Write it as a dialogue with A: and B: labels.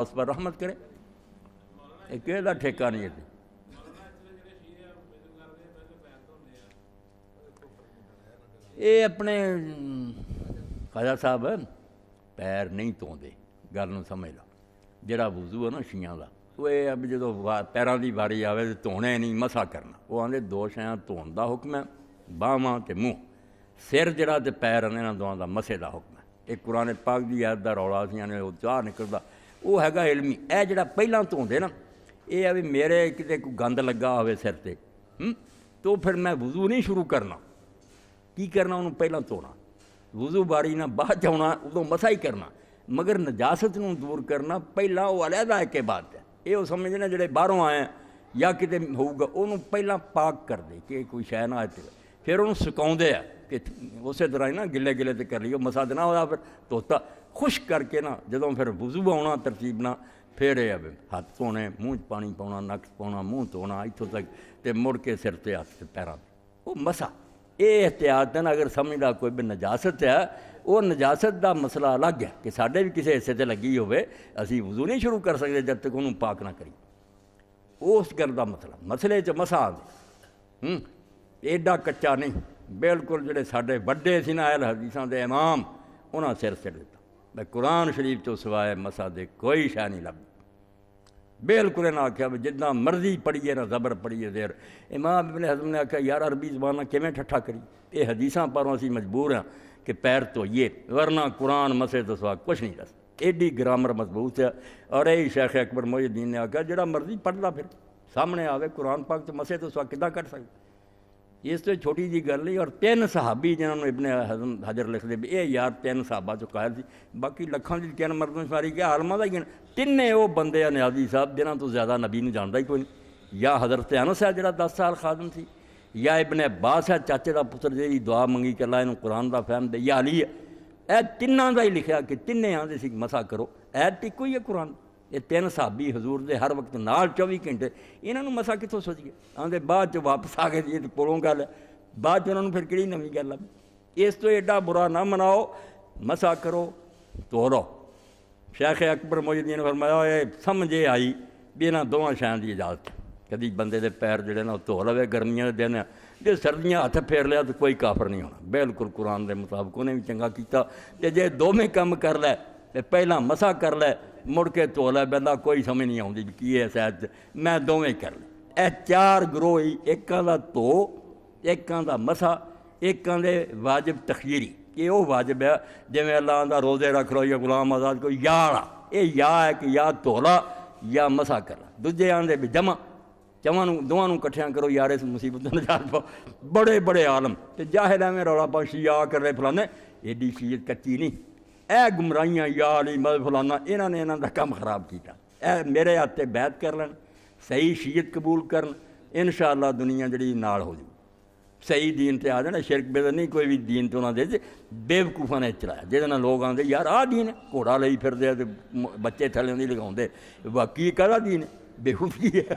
A: اس پر رحمت کرے. کہ ٹھیکہ نہیں ہے. یہ اپنے خواجہ صاحب پیر نہیں دھوندے، گل نوں سمجھ لو. جڑا وضو ہے نا شیعہ دا، وہ یہ اب جدو پیراں دی واری آوے تو دھونے نہیں، مسا کرنا. وہ آندے دو شیاں دھون دا حکم ہے، باہواں تے منہ. سر جڑا تے پیر انہاں دواں دا مسے دا حکم ہے. ایک قرآن پاک دی آیت دا رولا سی نے وہ چاہ نکلدا، وہ ہیگا علمی. اے جڑا پہلاں دھوندے نا، یہ ہے بھی میرے کتے کوئی گند لگا ہوئے سر تے تو پھر میں وضو نہیں شروع کرنا. کی کرنا؟ انہوں پہلا دھونا. وضو باری نہ بعد چاہنا، ادو مسا ہی کرنا. مگر نجاست نوں دور کرنا پہلا وہ علیحدہ ایک بات ہے. یہ وہ سمجھنا جڑے باہروں آئے یا کتے ہوگا انہوں پہلا پاک کر دے کہ کوئی شے نہ آئے. پھر انہوں سکاؤندے ہیں کہ اسی طرح ہی نا گلے گلے تے کر لیو، مسا نہ ہوا پھر دھوتا خشک کر کے نا جدوں پھر وضو آنا ترتیب نہ پھر یہ ہاتھ دھونے، منہ پانی پاؤنا، نک پاؤنا، منہ دھونا اتوں تک تے مڑ کے سر تے ہاتھ تے پیراں وہ مسا. یہ احتیاط ہے نا. اگر سمجھدا کوئی بھی نجاست ہے، وہ نجاست دا مسئلہ الگ ہے کہ ساڈے بھی کسی حصے تے لگی ہوئے، اسی وضو نہیں شروع کر سکتے جب تک انہوں پاک نہ کری. اس گل دا مسئلے چ مسا آ ایڈا کچا نہیں. بالکل جڑے ساڈے وڈے سی نا اہل حدیثاں دے امام، انہاں سر سڑ دیتا بھائی قرآن شریف تو سوائے مسا دے کوئی شے نہیں لبھی. بالکل انہیں آخیا بھی جتنا مرضی پڑھیے نہ زبر پڑھیے دیر. امام ابن حزم نے آخیا یار عربی زبان کیویں ٹھٹھا کری، یہ حدیثاں پروں اسی مجبور ہیں کہ پیر دھوئیے، ورنہ قرآن مسے تو سوا کچھ نہیں دس. ایڈی گرامر مضبوط ہے. اور یہی شیخ اکبر محی الدین نے آخیا جڑا مرضی پڑھ لا پھر سامنے آوے قرآن پاک تو مسے تو سوا کداں کر سکتے. اس تو چھوٹی جی گل نہیں. اور 3 صحابی جنہوں نے ابن حجر لکھ دے یہ یار 3 صحابہ چ قائل سی، باقی لکھاں دی کن مردوں شماری کیا عالماں دا ہی گن. تینے وہ بندے ہیں نیازی صاحب جنہاں تو زیادہ نبی نہیں جانتا ہی کوئی نہیں. یا حضرت انس ہے جڑا 10 سال خادم سی، یا ابن عباس ہے چاچے دا پتر جی دعا منگی کہ اللہ انہوں قرآن دا فہم دے، یا علی ہے. اے تیناں دا ہی لکھیا کہ تینے آندے سی مسا کرو. ایت ٹکو ہی ہے قرآن. یہ 3 صحابی حضور دے ہر وقت نال 24 گھنٹے. انہاں نوں مسا کتوں سوچ گئے؟ آندے بعد چ واپس آ گئے. یہ کولوں گل ہے، بعد انہوں نے پھر کہڑی نویں گل ہے. اس تو ایڈا برا نہ مناؤ، مسا کرو دھو لو. شیخ اکبر محی الدین نے فرمایا یہ سمجھے آئی بھی انہاں دونوں شیاں دی اجازت. کدی بندے دے پیر جڑے نا دھو لوے گرمیاں دے دن، جے سردیاں ہاتھ پھیر لیا تو کوئی کافر نہیں ہونا. بالکل قرآن دے مطابق انہیں بھی چنگا کیتا. تے جے دوویں کم کر لے تے پہلا مسا کر لے مڑ کے دھو لے بندہ کوئی سمجھ نہیں آتی بھی کی ہے شاید میں دوویں کر لے. اے 4 گروہ ہی، ایکاں دا دھو، ایکاں دا مسا، ایکاں دے واجب تخیری کہ وہ واجب ہے جویں اللہ آندا روزے رکھ لو یا غلام آزاد کو یا والا. یہ یا ہے کہ یا دھولا یا مسا کرلا. دوجے آندے بھی جمع چواں دونوں کٹھیاں کرو یار اس مصیبت میں نجات پاؤ. بڑے بڑے عالم تے جاہل میں رولا پاؤ شیعہ کر رہے فلانے. ایڈی شیعت کچی نہیں. اے گمراہیاں یا علی مذہب فلانا انہاں نے انہاں دا کام خراب کیتا. اے میرے ہاتھ بیعت کر لین، صحیح شیعت قبول کرن، انشاءاللہ دنیا جڑی نال ہو جائے. صحیح دین تے آ جانا. شرک بے نہیں کوئی بھی دین تو انہاں دے بے وقوفاں نے چلایا جہدے نال لوگ آندے یار آ دین ہے، گھوڑا لئی پھردے تے بچے تھلے نہیں لگاؤندے. باقی کہڑا دین ہے؟ بے وقوفی ہے.